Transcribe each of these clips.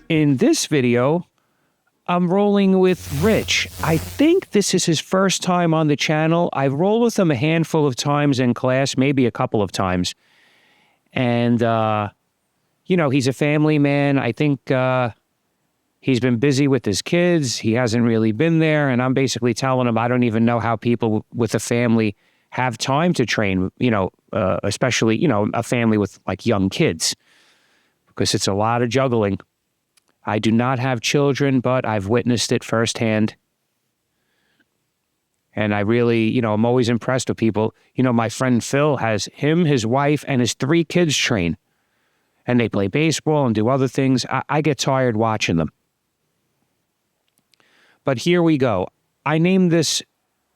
In this video, I'm rolling with Rich. I think this is his first time on the channel. I've rolled with him a handful of times in class, maybe a couple of times. And, he's a family man. I think he's been busy with his kids. He hasn't really been there. And I'm basically telling him I don't even know how people with a family have time to train, especially, a family with like young kids, because it's a lot of juggling. I do not have children, but I've witnessed it firsthand. And I really, I'm always impressed with people. My friend Phil has him, his wife, and his 3 kids train. And they play baseball and do other things. I get tired watching them. But here we go. I named this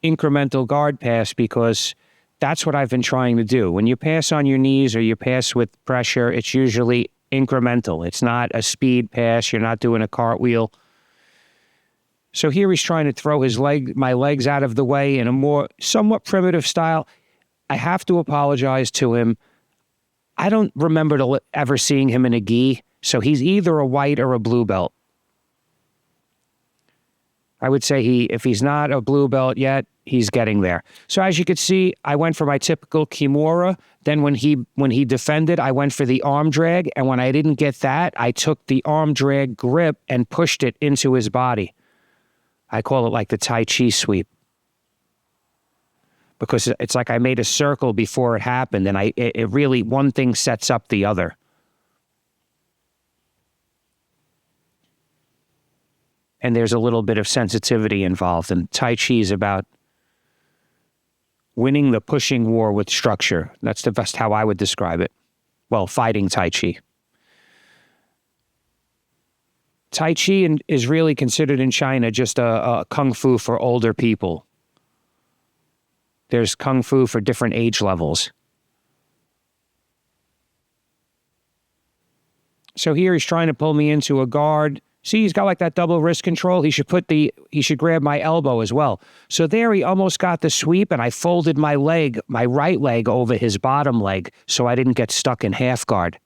incremental guard pass because that's what I've been trying to do. When you pass on your knees or you pass with pressure, it's usually incremental. It's not a speed pass. You're not doing a cartwheel. So here he's trying to throw my legs out of the way in a more somewhat primitive style. I have to apologize to him. I don't remember ever seeing him in a gi, so he's either a white or a blue belt. I would say if he's not a blue belt yet, he's getting there. So as you could see, I went for my typical kimura. Then when he defended, I went for the arm drag. And when I didn't get that, I took the arm drag grip and pushed it into his body. I call it like the Tai Chi sweep, because it's like I made a circle before it happened. And it really, one thing sets up the other. And there's a little bit of sensitivity involved. And Tai Chi is about winning the pushing war with structure. That's the best how I would describe it. Well, fighting Tai Chi. Tai Chi is really considered in China just a kung fu for older people. There's kung fu for different age levels. So here he's trying to pull me into a guard. See, he's got like that double wrist control. He should grab my elbow as well. So there he almost got the sweep, and I folded my right leg over his bottom leg so I didn't get stuck in half guard.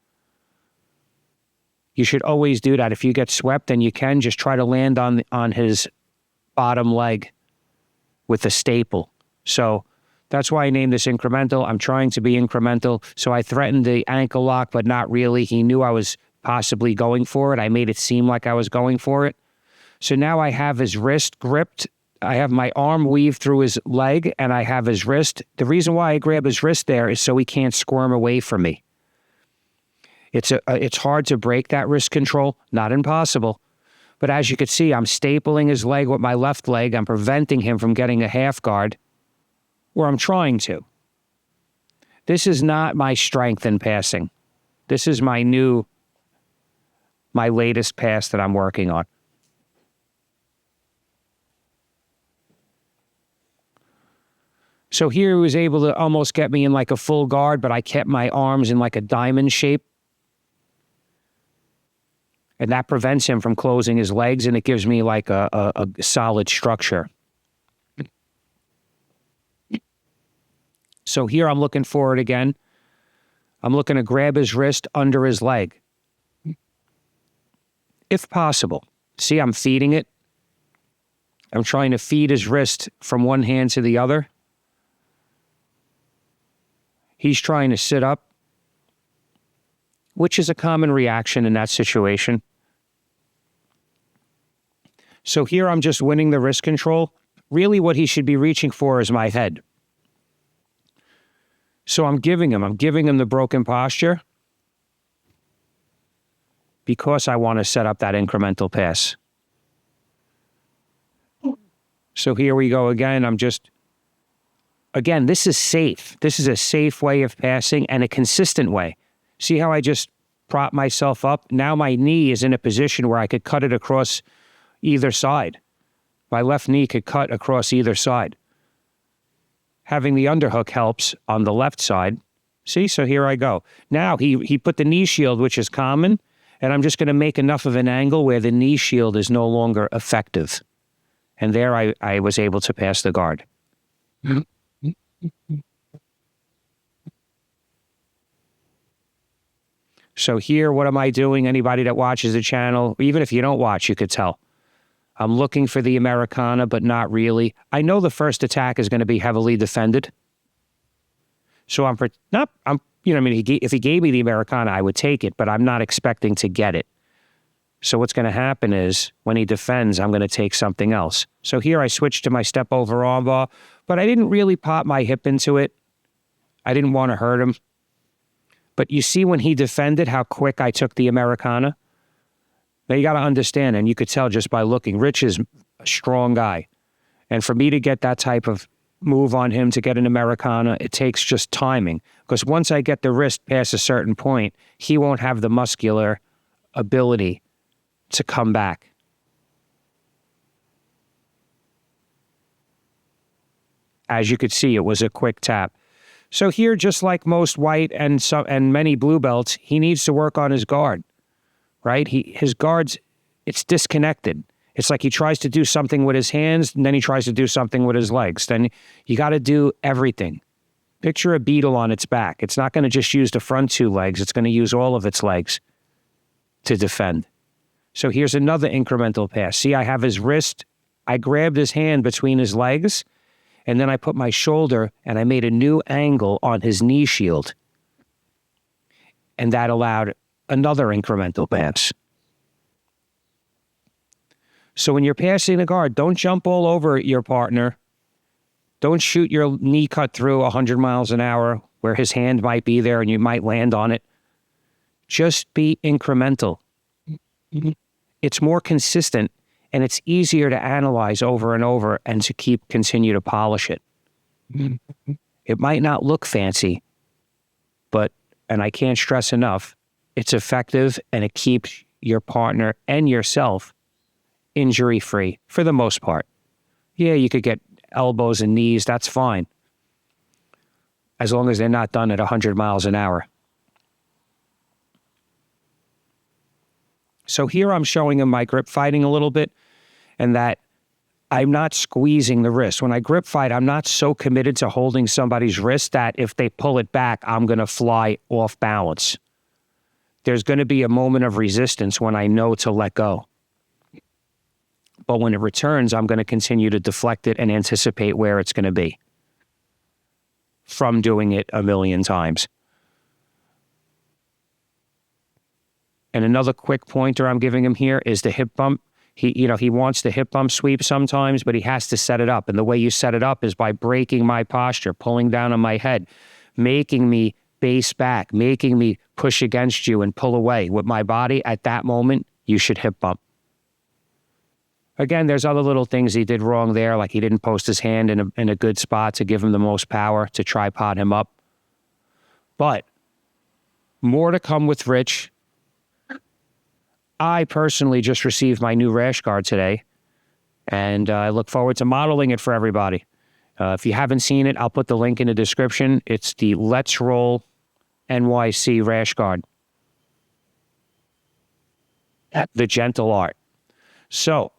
You should always do that. If you get swept and you can, just try to land on his bottom leg with a staple. So that's why I named this incremental. I'm trying to be incremental. So I threatened the ankle lock, but not really. He knew I was possibly going for it. I made it seem like I was going for it. So now I have his wrist gripped. I have my arm weaved through his leg, and I have his wrist. The reason why I grab his wrist there is so he can't squirm away from me. It's hard to break that wrist control, not impossible. But as you can see, I'm stapling his leg with my left leg. I'm preventing him from getting a half guard, or I'm trying to. This is not my strength in passing. This is my latest pass that I'm working on. So here he was able to almost get me in like a full guard, but I kept my arms in like a diamond shape. And that prevents him from closing his legs, and it gives me like a solid structure. So here I'm looking for it again. I'm looking to grab his wrist under his leg, if possible. See, I'm feeding it. I'm trying to feed his wrist from one hand to the other. He's trying to sit up, which is a common reaction in that situation. So here I'm just winning the wrist control. Really what he should be reaching for is my head. So I'm giving him the broken posture because I want to set up that incremental pass. So here we go again. Again, this is safe. This is a safe way of passing and a consistent way. See how I just prop myself up? Now my knee is in a position where I could cut it across either side. My left knee could cut across either side. Having the underhook helps on the left side. See, so here I go. Now he put the knee shield, which is common, and I'm just going to make enough of an angle where the knee shield is no longer effective. And there I was able to pass the guard. So here, what am I doing? Anybody that watches the channel, even if you don't watch, you could tell. I'm looking for the Americana, but not really. I know the first attack is going to be heavily defended. So if he gave me the Americana, I would take it, but I'm not expecting to get it. So what's going to happen is when he defends, I'm going to take something else. So here I switched to my step over armbar, but I didn't really pop my hip into it. I didn't want to hurt him. But you see when he defended how quick I took the Americana? Now you got to understand, and you could tell just by looking, Rich is a strong guy. And for me to get that type of move on him to get an Americana, it takes just timing. Because once I get the wrist past a certain point, he won't have the muscular ability to come back. As you could see, it was a quick tap. So here, just like most white and many blue belts, he needs to work on his guard, right? His guards, it's disconnected. It's like he tries to do something with his hands, and then he tries to do something with his legs. Then you got to do everything. Picture a beetle on its back. It's not going to just use the front two legs. It's going to use all of its legs to defend. So here's another incremental pass. See, I have his wrist. I grabbed his hand between his legs, and then I put my shoulder and I made a new angle on his knee shield. And that allowed another incremental pass. So when you're passing the guard, don't jump all over your partner. Don't shoot your knee cut through 100 miles an hour where his hand might be there and you might land on it. Just be incremental. It's more consistent and it's easier to analyze over and over and to continue to polish it. It might not look fancy, but, and I can't stress enough, it's effective and it keeps your partner and yourself injury-free for the most part. Yeah, you could get elbows and knees, that's fine. As long as they're not done at 100 miles an hour. So here I'm showing him my grip fighting a little bit, and that I'm not squeezing the wrist. When I grip fight, I'm not so committed to holding somebody's wrist that if they pull it back, I'm going to fly off balance. There's going to be a moment of resistance when I know to let go. But when it returns, I'm going to continue to deflect it and anticipate where it's going to be from doing it a million times. And another quick pointer I'm giving him here is the hip bump. He wants the hip bump sweep sometimes, but he has to set it up. And the way you set it up is by breaking my posture, pulling down on my head, making me base back, making me push against you and pull away. With my body at that moment, you should hip bump. Again, there's other little things he did wrong there, like he didn't post his hand in a good spot to give him the most power, to tripod him up. But more to come with Rich. I personally just received my new rash guard today, and I look forward to modeling it for everybody. If you haven't seen it, I'll put the link in the description. It's the Let's Roll NYC rash guard. The gentle art. So,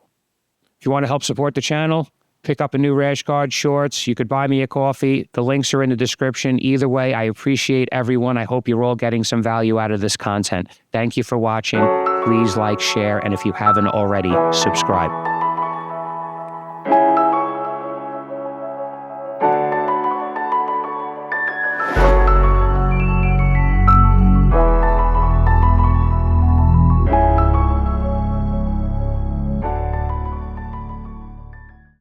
if you want to help support the channel, pick up a new rash guard, shorts. You could buy me a coffee. The links are in the description. Either way, I appreciate everyone. I hope you're all getting some value out of this content. Thank you for watching. Please like, share, and if you haven't already, subscribe.